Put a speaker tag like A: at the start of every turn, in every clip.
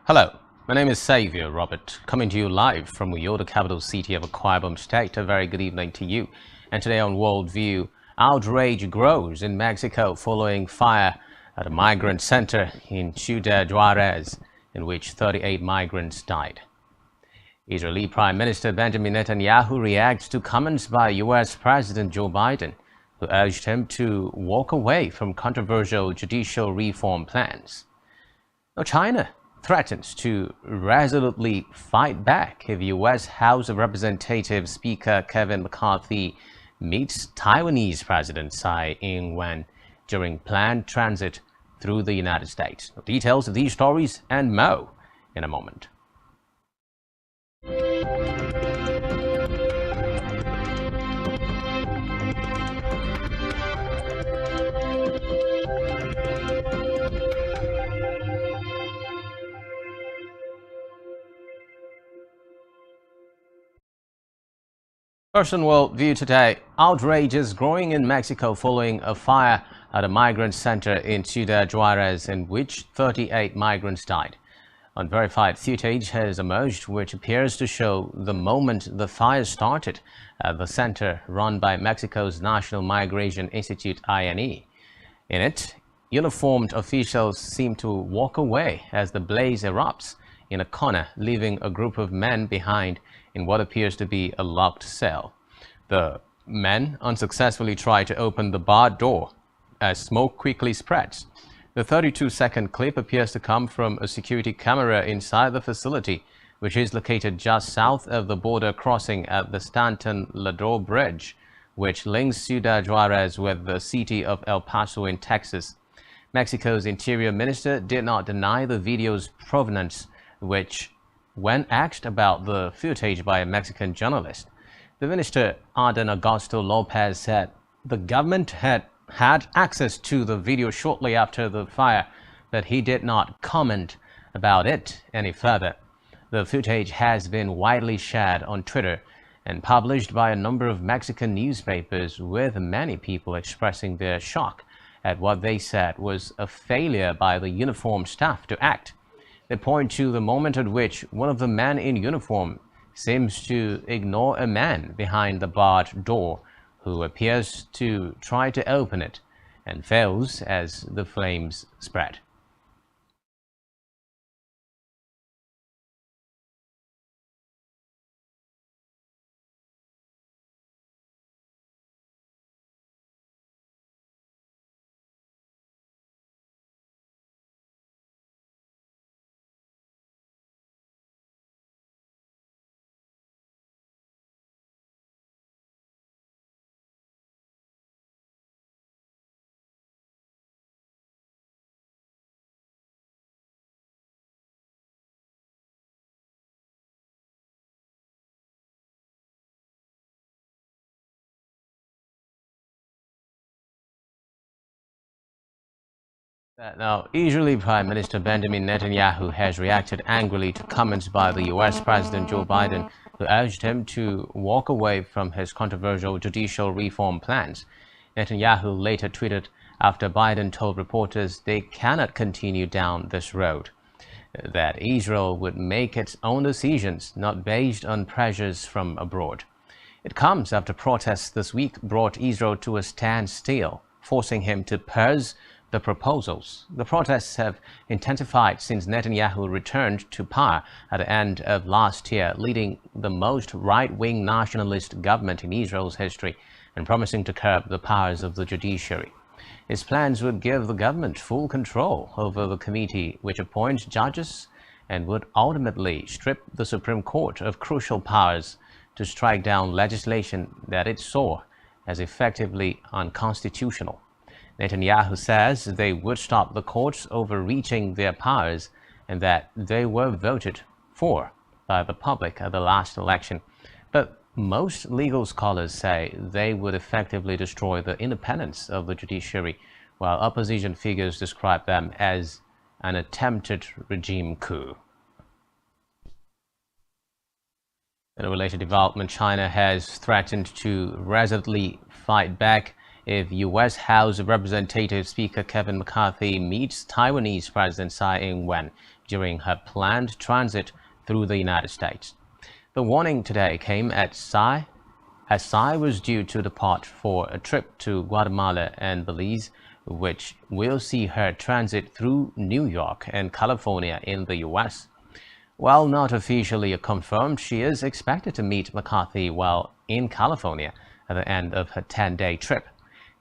A: Hello, my name is Xavier Robert, coming to you live from the capital city of Akwa Ibom State. A very good evening to you. And today on Worldview, outrage grows in Mexico following fire at a migrant center in Ciudad Juarez, in which 38 migrants died. Israeli Prime Minister Benjamin Netanyahu reacts to comments by U.S. President Joe Biden, who urged him to walk away from controversial judicial reform plans. Now, China threatens to resolutely fight back if U.S. House of Representatives Speaker Kevin McCarthy meets Taiwanese President Tsai Ing-wen during planned transit through the United States. The details of these stories and more in a moment. First on Worldview today, outrage is growing in Mexico following a fire at a migrant center in Ciudad Juarez in which 38 migrants died. Unverified footage has emerged which appears to show the moment the fire started at the center run by Mexico's National Migration Institute INE. In it, uniformed officials seem to walk away as the blaze erupts in a corner, leaving a group of men behind in what appears to be a locked cell. The men unsuccessfully try to open the barred door as smoke quickly spreads. The 32-second clip appears to come from a security camera inside the facility, which is located just south of the border crossing at the Stanton-Ladrone Bridge, which links Ciudad Juarez with the city of El Paso in Texas. Mexico's Interior Minister did not deny the video's provenance, which, when asked about the footage by a Mexican journalist, the minister, Adán Augusto López, said the government had access to the video shortly after the fire, but he did not comment about it any further. The footage has been widely shared on Twitter and published by a number of Mexican newspapers, with many people expressing their shock at what they said was a failure by the uniformed staff to act. They point to the moment at which one of the men in uniform seems to ignore a man behind the barred door who appears to try to open it and fails as the flames spread. Now, Israeli Prime Minister Benjamin Netanyahu has reacted angrily to comments by the U.S. President Joe Biden, who urged him to walk away from his controversial judicial reform plans. Netanyahu later tweeted after Biden told reporters they cannot continue down this road, that Israel would make its own decisions, not based on pressures from abroad. It comes after protests this week brought Israel to a standstill, forcing him to pause the proposals. The protests have intensified since Netanyahu returned to power at the end of last year, leading the most right-wing nationalist government in Israel's history and promising to curb the powers of the judiciary. His plans would give the government full control over the committee which appoints judges and would ultimately strip the Supreme Court of crucial powers to strike down legislation that it saw as effectively unconstitutional. Netanyahu says they would stop the courts overreaching their powers and that they were voted for by the public at the last election. But most legal scholars say they would effectively destroy the independence of the judiciary, while opposition figures describe them as an attempted regime coup. In a related development, China has threatened to resolutely fight back if U.S. House of Representatives Speaker Kevin McCarthy meets Taiwanese President Tsai Ing-wen during her planned transit through the United States. The warning today came as Tsai was due to depart for a trip to Guatemala and Belize, which will see her transit through New York and California in the U.S. While not officially confirmed, she is expected to meet McCarthy while in California at the end of her 10-day trip.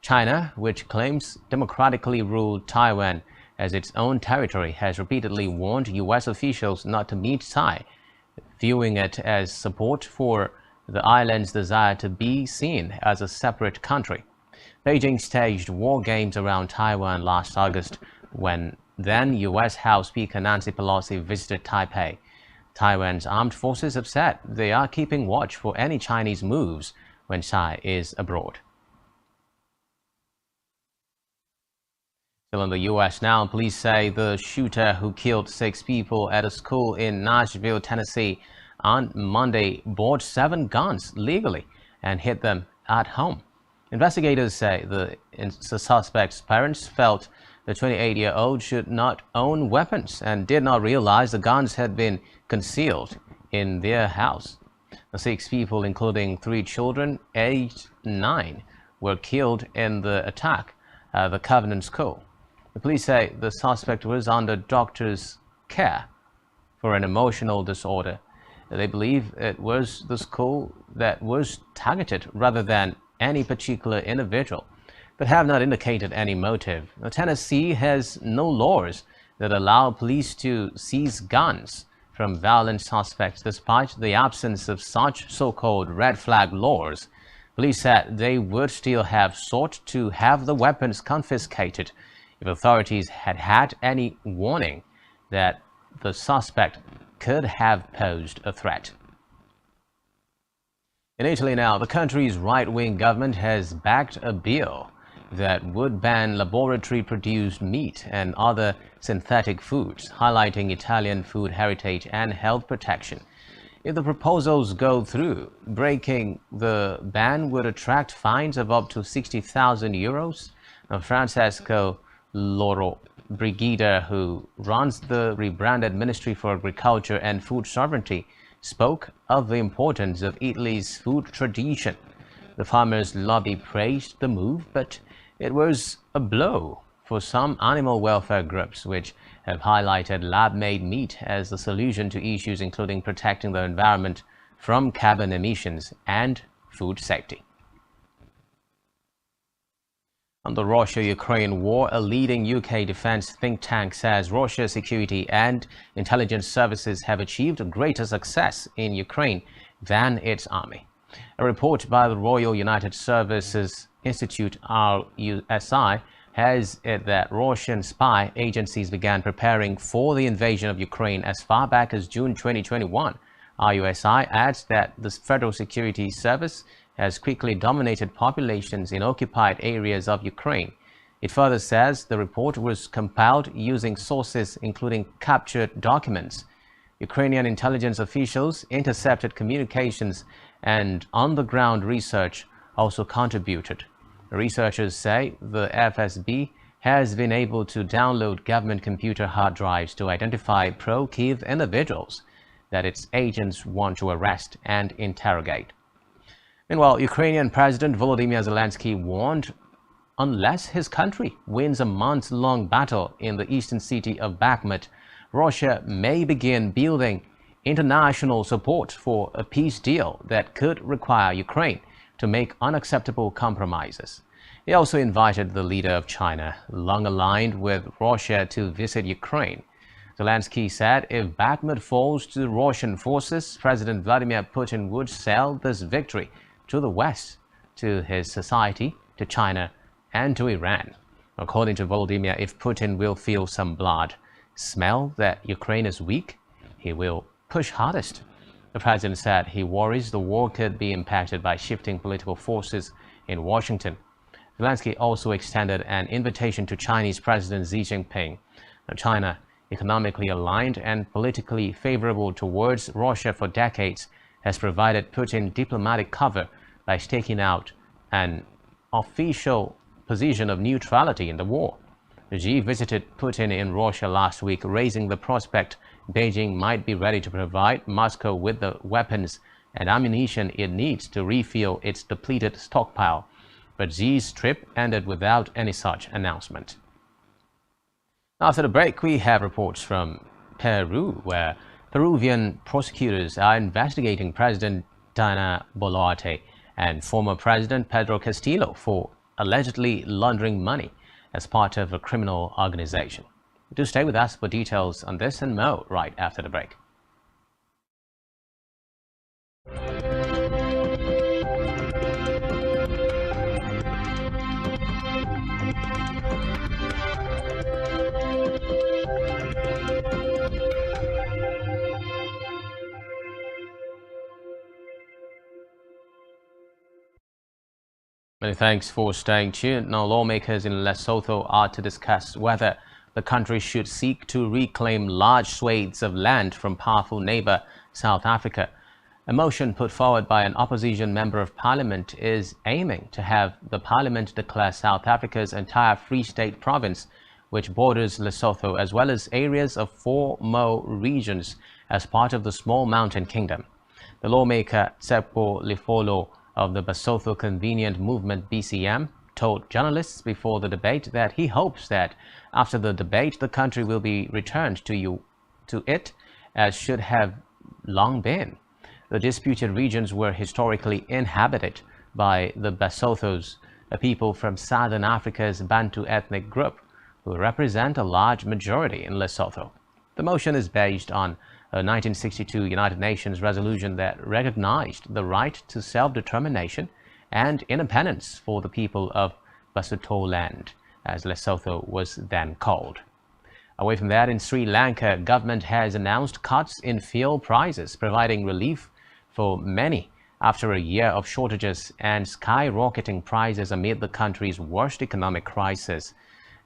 A: China, which claims democratically ruled Taiwan as its own territory, has repeatedly warned U.S. officials not to meet Tsai, viewing it as support for the island's desire to be seen as a separate country. Beijing staged war games around Taiwan last August when then U.S. House Speaker Nancy Pelosi visited Taipei. Taiwan's armed forces have said they are keeping watch for any Chinese moves when Tsai is abroad. Still in the U.S. now, police say the shooter who killed 6 people at a school in Nashville, Tennessee on Monday bought 7 guns legally and hid them at home. Investigators say the suspect's parents felt the 28-year-old should not own weapons and did not realize the guns had been concealed in their house. The 6 people, including 3 children aged 9, were killed in the attack at the Covenant School. The police say the suspect was under doctor's care for an emotional disorder. They believe it was the school that was targeted rather than any particular individual, but have not indicated any motive. Now, Tennessee has no laws that allow police to seize guns from violent suspects despite the absence of such so-called red flag laws. Police said they would still have sought to have the weapons confiscated if authorities had had any warning that the suspect could have posed a threat. In Italy now, the country's right-wing government has backed a bill that would ban laboratory-produced meat and other synthetic foods, highlighting Italian food heritage and health protection. If the proposals go through, breaking the ban would attract fines of up to 60,000 euros. Now, Francesco Loro Brigida, who runs the rebranded Ministry for Agriculture and Food Sovereignty, spoke of the importance of Italy's food tradition. The farmers' lobby praised the move, but it was a blow for some animal welfare groups, which have highlighted lab-made meat as the solution to issues including protecting the environment from carbon emissions and food safety. On the Russia-Ukraine war, a leading UK defense think tank says Russia's security and intelligence services have achieved greater success in Ukraine than its army. A report by the Royal United Services Institute, RUSI, has it that Russian spy agencies began preparing for the invasion of Ukraine as far back as June 2021. RUSI adds that the Federal Security Service has quickly dominated populations in occupied areas of Ukraine. It further says the report was compiled using sources including captured documents. Ukrainian intelligence officials intercepted communications and on-the-ground research also contributed. The researchers say the FSB has been able to download government computer hard drives to identify pro-Kyiv individuals that its agents want to arrest and interrogate. Meanwhile, Ukrainian President Volodymyr Zelensky warned unless his country wins a months-long battle in the eastern city of Bakhmut, Russia may begin building international support for a peace deal that could require Ukraine to make unacceptable compromises. He also invited the leader of China, long aligned with Russia, to visit Ukraine. Zelensky said if Bakhmut falls to Russian forces, President Vladimir Putin would sell this victory to the West, to his society, to China, and to Iran. According to Volodymyr, if Putin will feel some blood, smell that Ukraine is weak, he will push hardest. The president said he worries the war could be impacted by shifting political forces in Washington. Zelensky also extended an invitation to Chinese President Xi Jinping. Now, China, economically aligned and politically favorable towards Russia for decades, has provided Putin diplomatic cover by staking out an official position of neutrality in the war. Xi visited Putin in Russia last week, raising the prospect Beijing might be ready to provide Moscow with the weapons and ammunition it needs to refuel its depleted stockpile. But Xi's trip ended without any such announcement. After the break, we have reports from Peru, where Peruvian prosecutors are investigating President Dina Boluarte and former President Pedro Castillo for allegedly laundering money as part of a criminal organization. Do stay with us for details on this and more right after the break. Many thanks for staying tuned. Now, lawmakers in Lesotho are to discuss whether the country should seek to reclaim large swathes of land from powerful neighbor South Africa. A motion put forward by an opposition member of parliament is aiming to have the parliament declare South Africa's entire Free State province, which borders Lesotho, as well as areas of 4 Mo regions, as part of the small mountain kingdom. The lawmaker Tsepo Lefolo of the Basotho Convenient Movement BCM told journalists before the debate that he hopes that after the debate the country will be returned to it as should have long been. The disputed regions were historically inhabited by the Basothos, a people from southern Africa's Bantu ethnic group, who represent a large majority in Lesotho. The motion is based on a 1962 United Nations resolution that recognized the right to self-determination and independence for the people of Basutoland, as Lesotho was then called. Away from that, in Sri Lanka, government has announced cuts in fuel prices, providing relief for many after a year of shortages and skyrocketing prices amid the country's worst economic crisis.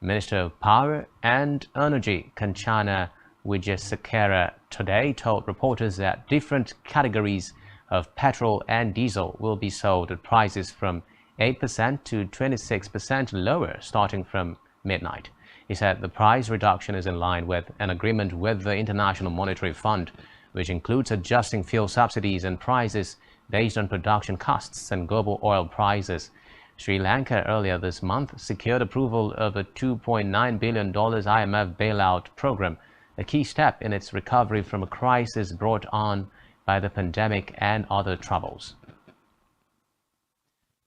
A: Minister of Power and Energy Kanchana Wijesekera today told reporters that different categories of petrol and diesel will be sold at prices from 8% to 26% lower starting from midnight. He said the price reduction is in line with an agreement with the International Monetary Fund, which includes adjusting fuel subsidies and prices based on production costs and global oil prices. Sri Lanka earlier this month secured approval of a $2.9 billion IMF bailout program, a key step in its recovery from a crisis brought on by the pandemic and other troubles.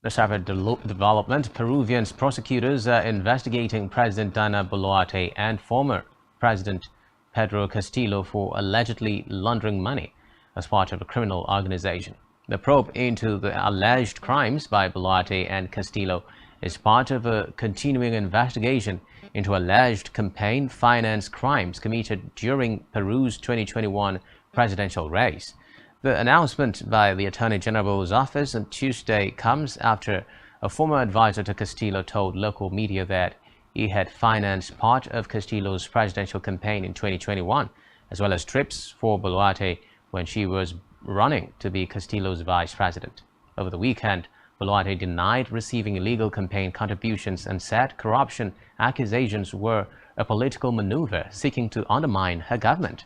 A: A separate development, Peruvian prosecutors are investigating President Dina Boluarte and former President Pedro Castillo for allegedly laundering money as part of a criminal organization. The probe into the alleged crimes by Boluarte and Castillo is part of a continuing investigation into alleged campaign finance crimes committed during Peru's 2021 presidential race. The announcement by the Attorney General's office on Tuesday comes after a former advisor to Castillo told local media that he had financed part of Castillo's presidential campaign in 2021, as well as trips for Boluarte when she was running to be Castillo's vice president. Over the weekend, Boluarte denied receiving illegal campaign contributions and said corruption accusations were a political maneuver seeking to undermine her government.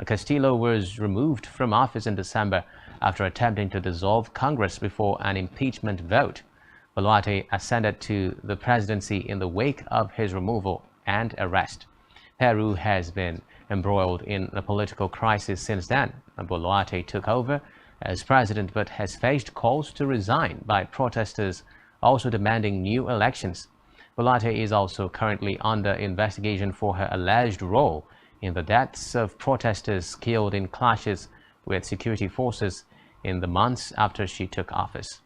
A: Castillo was removed from office in December after attempting to dissolve Congress before an impeachment vote. Boluarte ascended to the presidency in the wake of his removal and arrest. Peru has been embroiled in a political crisis since then. Boluarte took over as president but has faced calls to resign by protesters also demanding new elections. Boluarte is also currently under investigation for her alleged role in the deaths of protesters killed in clashes with security forces in the months after she took office.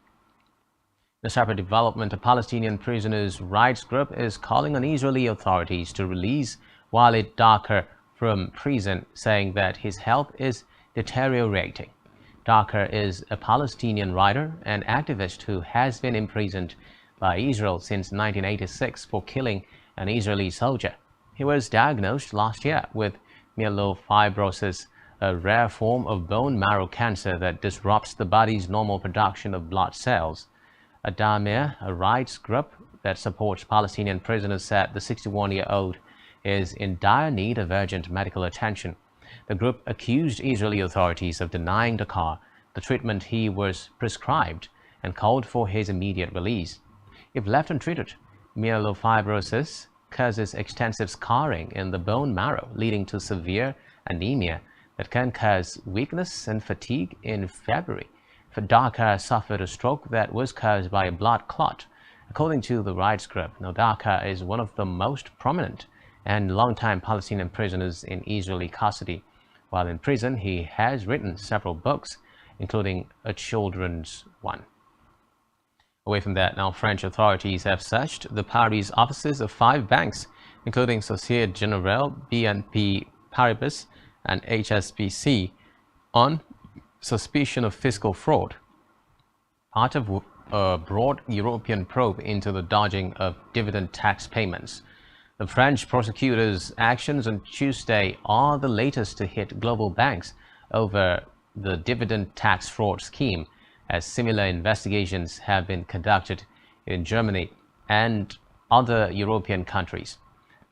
A: The separate development, a Palestinian prisoners' rights group is calling on Israeli authorities to release Walid Darker from prison, saying that his health is deteriorating. Darker is a Palestinian writer and activist who has been imprisoned by Israel since 1986 for killing an Israeli soldier. He was diagnosed last year with myelofibrosis, a rare form of bone marrow cancer that disrupts the body's normal production of blood cells. Adamir, a rights group that supports Palestinian prisoners, said the 61-year-old is in dire need of urgent medical attention. The group accused Israeli authorities of denying the car the treatment he was prescribed and called for his immediate release. If left untreated, myelofibrosis causes extensive scarring in the bone marrow, leading to severe anemia that can cause weakness and fatigue. In February, Dhaka suffered a stroke that was caused by a blood clot. According to the rights group, Dhaka is one of the most prominent and long-time Palestinian prisoners in Israeli custody. While in prison, he has written several books, including a children's one. Away from that, now French authorities have searched the Paris offices of 5 banks, including Société Générale, BNP Paribas, and HSBC, on suspicion of fiscal fraud, part of a broad European probe into the dodging of dividend tax payments. The French prosecutors' actions on Tuesday are the latest to hit global banks over the dividend tax fraud scheme, as similar investigations have been conducted in Germany and other European countries.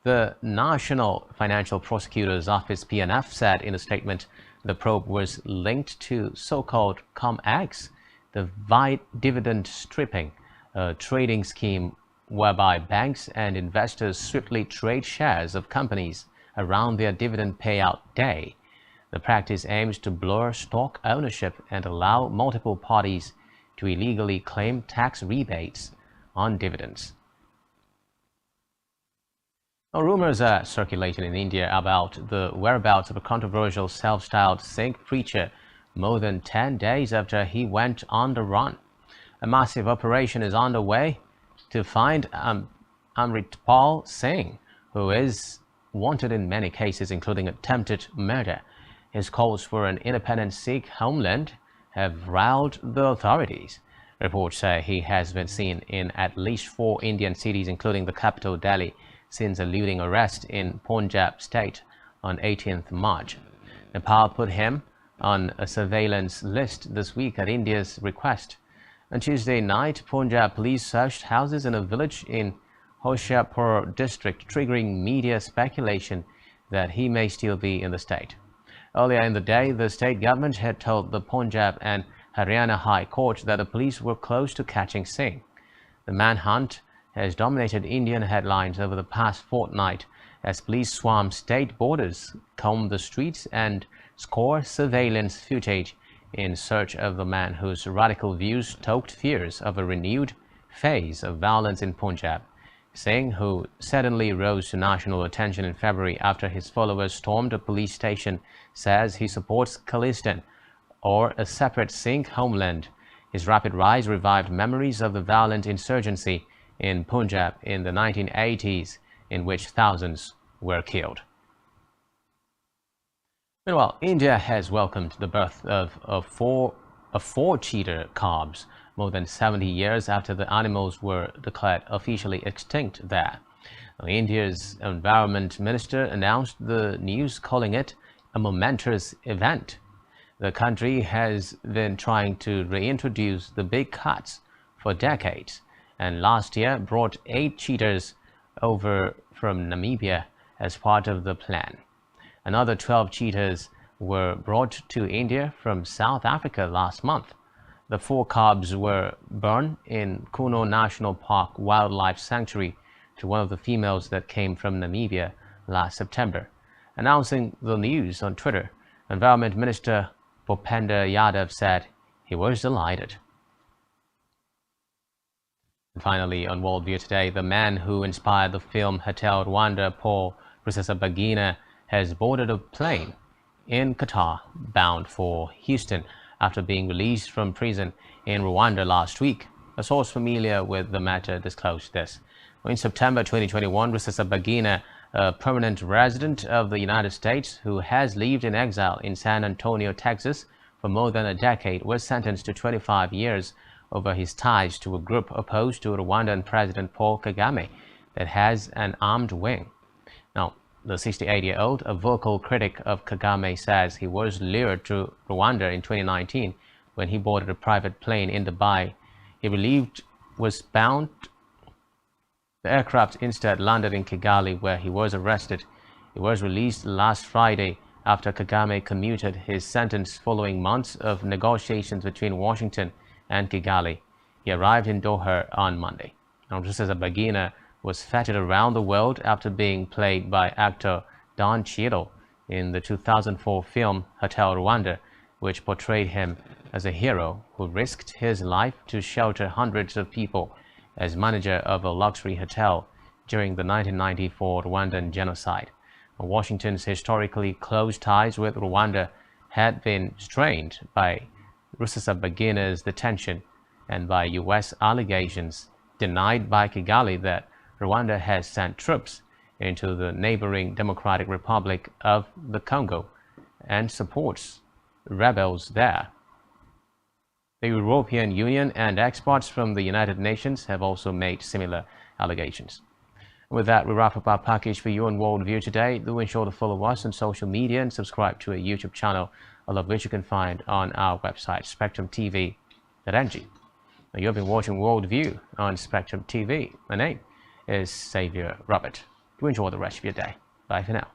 A: The National Financial Prosecutor's Office, PNF, said in a statement the probe was linked to so-called CumEx, the dividend stripping, a trading scheme whereby banks and investors swiftly trade shares of companies around their dividend payout day. The practice aims to blur stock ownership and allow multiple parties to illegally claim tax rebates on dividends. Now, rumors are circulating in India about the whereabouts of a controversial self-styled Sikh preacher more than 10 days after he went on the run. A massive operation is underway to find AMRITPAL SINGH, who is wanted in many cases, including attempted murder. His calls for an independent Sikh homeland have riled the authorities. Reports say he has been seen in at least 4 Indian cities, including the capital Delhi, since eluding arrest in Punjab state on 18th March. Nepal put him on a surveillance list this week at India's request. On Tuesday night, Punjab police searched houses in a village in Hoshiarpur district, triggering media speculation that he may still be in the state. Earlier in the day, the state government had told the Punjab and Haryana High Court that the police were close to catching Singh. The manhunt has dominated Indian headlines over the past fortnight as police swarm state borders, comb the streets, and score surveillance footage in search of the man whose radical views stoked fears of a renewed phase of violence in Punjab. Singh, who suddenly rose to national attention in February after his followers stormed a police station, says he supports Khalistan, or a separate Sikh homeland. His rapid rise revived memories of the violent insurgency in Punjab in the 1980s, in which thousands were killed. Meanwhile, India has welcomed the birth of four cheetah calves more than 70 years after the animals were declared officially extinct there. India's Environment Minister announced the news, calling it a momentous event. The country has been trying to reintroduce the big cats for decades, and last year brought 8 cheetahs over from Namibia as part of the plan. Another 12 cheetahs were brought to India from South Africa last month. The 4 cubs were born in Kuno National Park Wildlife Sanctuary to one of the females that came from Namibia last September. Announcing the news on Twitter, Environment Minister Bhupender Yadav said he was delighted. And finally, on World View today, the man who inspired the film Hotel Rwanda, Paul Rusesabagina, has boarded a plane in Qatar bound for Houston after being released from prison in Rwanda last week. A source familiar with the matter disclosed this. In September 2021, Rusesabagina, a permanent resident of the United States who has lived in exile in San Antonio, Texas for more than a decade, was sentenced to 25 years over his ties to a group opposed to Rwandan President Paul Kagame that has an armed wing. Now, the 68-year-old, a vocal critic of Kagame, says he was lured to Rwanda in 2019 when he boarded a private plane in Dubai. He believed was bound. The aircraft instead landed in Kigali, where he was arrested. He was released last Friday after Kagame commuted his sentence following months of negotiations between Washington and Kigali. He arrived in Doha on Monday. Now, Rusesabagina was feted around the world after being played by actor Don Cheadle in the 2004 film Hotel Rwanda, which portrayed him as a hero who risked his life to shelter hundreds of people as manager of a luxury hotel during the 1994 Rwandan genocide. Washington's historically close ties with Rwanda had been strained by Rusesabagina's detention and by U.S. allegations denied by Kigali that Rwanda has sent troops into the neighboring Democratic Republic of the Congo and supports rebels there. The European Union and experts from the United Nations have also made similar allegations. With that, we wrap up our package for you on Worldview today. Do ensure to follow us on social media and subscribe to a YouTube channel, all of which you can find on our website, spectrumtv.ng. Now, you have been watching Worldview on Spectrum TV. My name is Xavier Robert. Do enjoy the rest of your day. Bye for now.